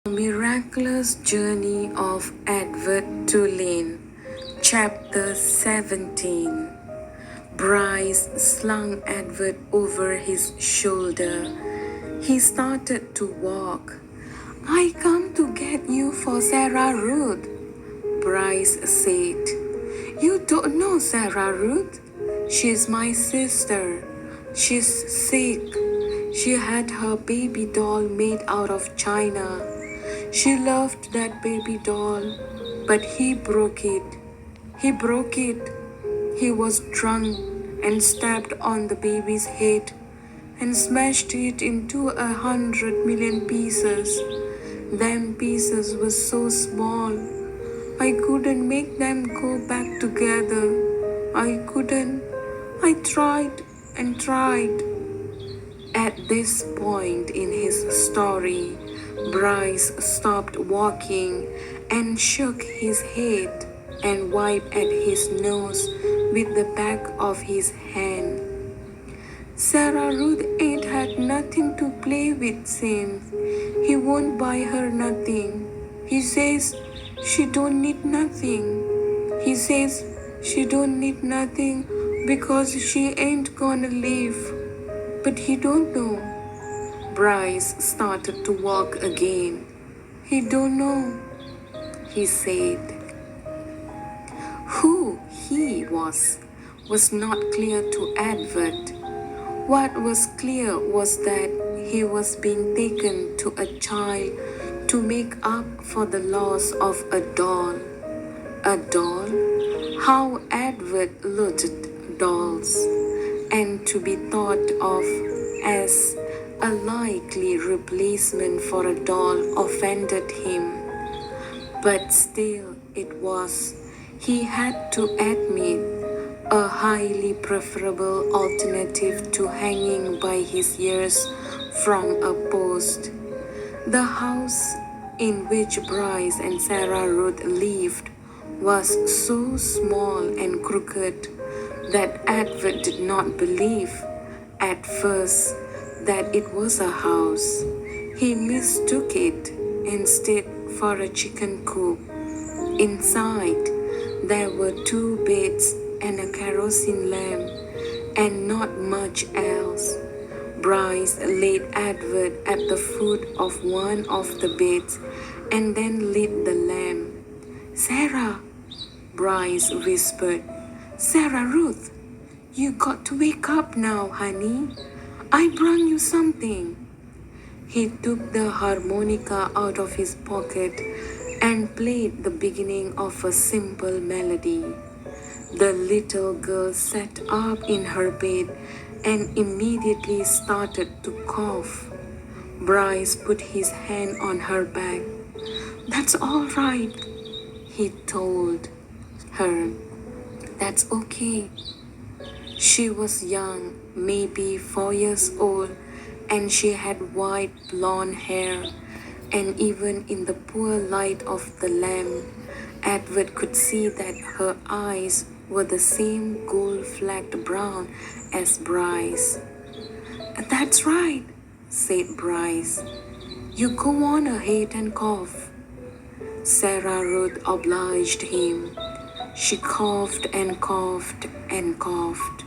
Miraculous Journey of Edward Tulane, Chapter 17. Bryce slung Edward over his shoulder. He started to walk. "I come to get you for Sarah Ruth," Bryce said. "You don't know Sarah Ruth? She's my sister. She's sick. She had her baby doll made out of china. She loved that baby doll, but he broke it. He broke it. He was drunk and stepped on the baby's head and smashed it into 100 million pieces. Them pieces were so small, I couldn't make them go back together. I couldn't. I tried and tried." At this point in his story, Bryce stopped walking and shook his head and wiped at his nose with the back of his hand. "Sarah Ruth ain't had nothing to play with since. He won't buy her nothing. He says she don't need nothing. He says she don't need nothing because she ain't gonna live. But he don't know." Bryce started to walk again. "He don't know," he said. Who he was not clear to Edward. What was clear was that he was being taken to a child to make up for the loss of a doll. A doll? How Edward looked at dolls, and to be thought of as a likely replacement for a doll offended him. But still it was, he had to admit, a highly preferable alternative to hanging by his ears from a post. The house in which Bryce and Sarah Ruth lived was so small and crooked that Edward did not believe at first that it was a house. He mistook it instead for a chicken coop. Inside, there were 2 beds and a kerosene lamp, and not much else. Bryce laid Edward at the foot of one of the beds and then lit the lamp. "Sarah," Bryce whispered. "Sarah Ruth, you got to wake up now, honey. I brung you something." He took the harmonica out of his pocket and played the beginning of a simple melody. The little girl sat up in her bed and immediately started to cough. Bryce put his hand on her back. "That's all right," he told her. "That's okay." She was young, maybe 4 years old, and she had white blonde hair, and even in the poor light of the lamp, Edward could see that her eyes were the same gold-flecked brown as Bryce. "That's right," said Bryce. "You go on ahead and cough." Sarah Ruth obliged him. She coughed and coughed and coughed.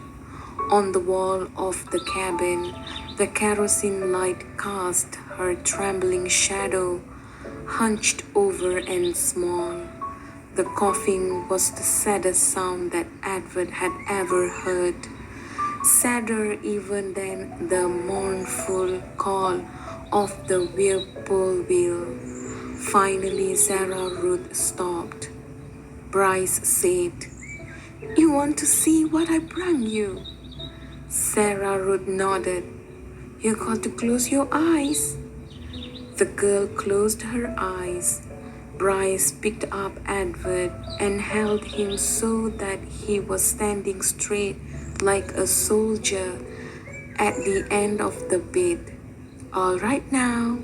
On the wall of the cabin, the kerosene light cast her trembling shadow, hunched over and small. The coughing was the saddest sound that Edward had ever heard, sadder even than the mournful call of the whippoorwill. Finally, Sarah Ruth stopped. Bryce said, "You want to see what I brought you?" Sarah Ruth nodded. "You got to close your eyes." The girl closed her eyes. Bryce picked up Edward and held him so that he was standing straight like a soldier at the end of the bed. "All right now,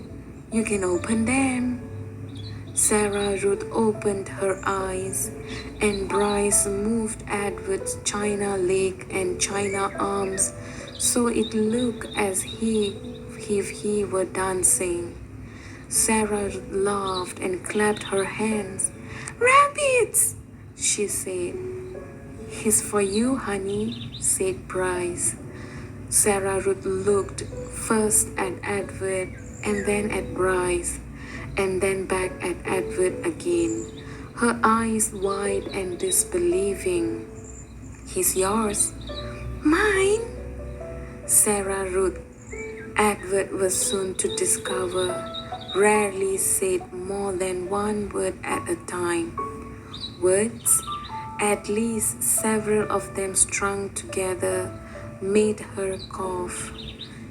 you can open them." Sarah Ruth opened her eyes, and Bryce moved Edward's china leg and china arms so it looked as if he were dancing. Sarah laughed and clapped her hands. Rabbits, she said. He's for you, honey, said Bryce. Sarah Ruth looked first at Edward and then at Bryce and then back at Edward again, her eyes wide and disbelieving. He's yours. Mine? Sarah Ruth, Edward was soon to discover, rarely said more than one word at a time. Words, at least several of them strung together, made her cough.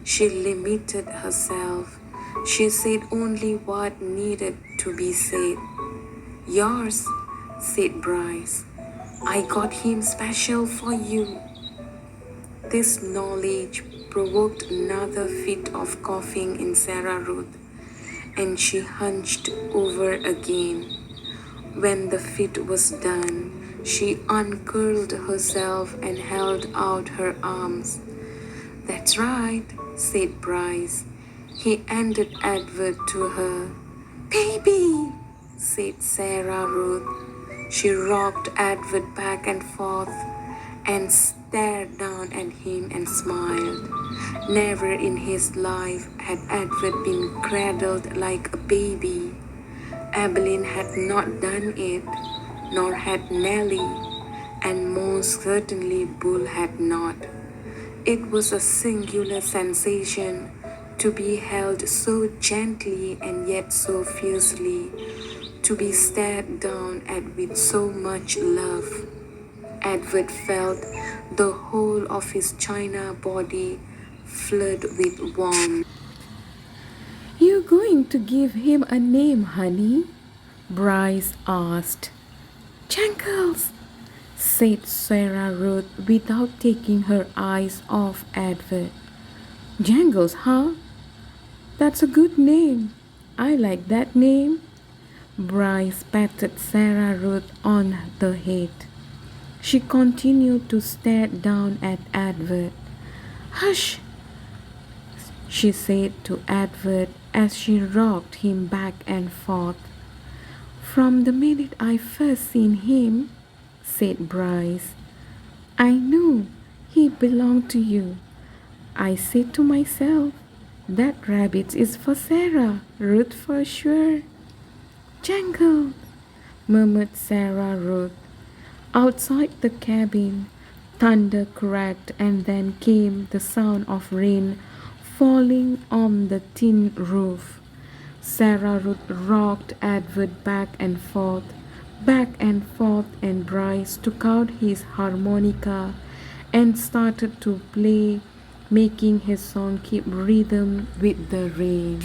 She limited herself. She said only what needed to be said. Yours, said Bryce. I got him special for you. This knowledge provoked another fit of coughing in Sarah Ruth, and she hunched over again. When the fit was done, she uncurled herself and held out her arms. That's right, said Bryce. He handed Edward to her. Baby, said Sarah Ruth. She rocked Edward back and forth and stared down at him and smiled. Never in his life had Edward been cradled like a baby. Evelyn had not done it, nor had Nellie, and most certainly Bull had not. It was a singular sensation to be held so gently and yet so fiercely, to be stared down at with so much love. Edward felt the whole of his china body flood with warmth. You going to give him a name, honey? Bryce asked. Jangles, said Sarah Ruth without taking her eyes off Edward. Jangles, huh? That's a good name. I like that name. Bryce patted Sarah Ruth on the head. She continued to stare down at Edward. Hush, she said to Edward as she rocked him back and forth. From the minute I first seen him, said Bryce, I knew he belonged to you. I said to myself, that rabbit is for Sarah Ruth for sure. Jangle, murmured Sarah Ruth. Outside the cabin, thunder cracked and then came the sound of rain falling on the tin roof. Sarah Ruth rocked Edward back and forth, and Bryce took out his harmonica and started to play, making his song keep rhythm with the rain.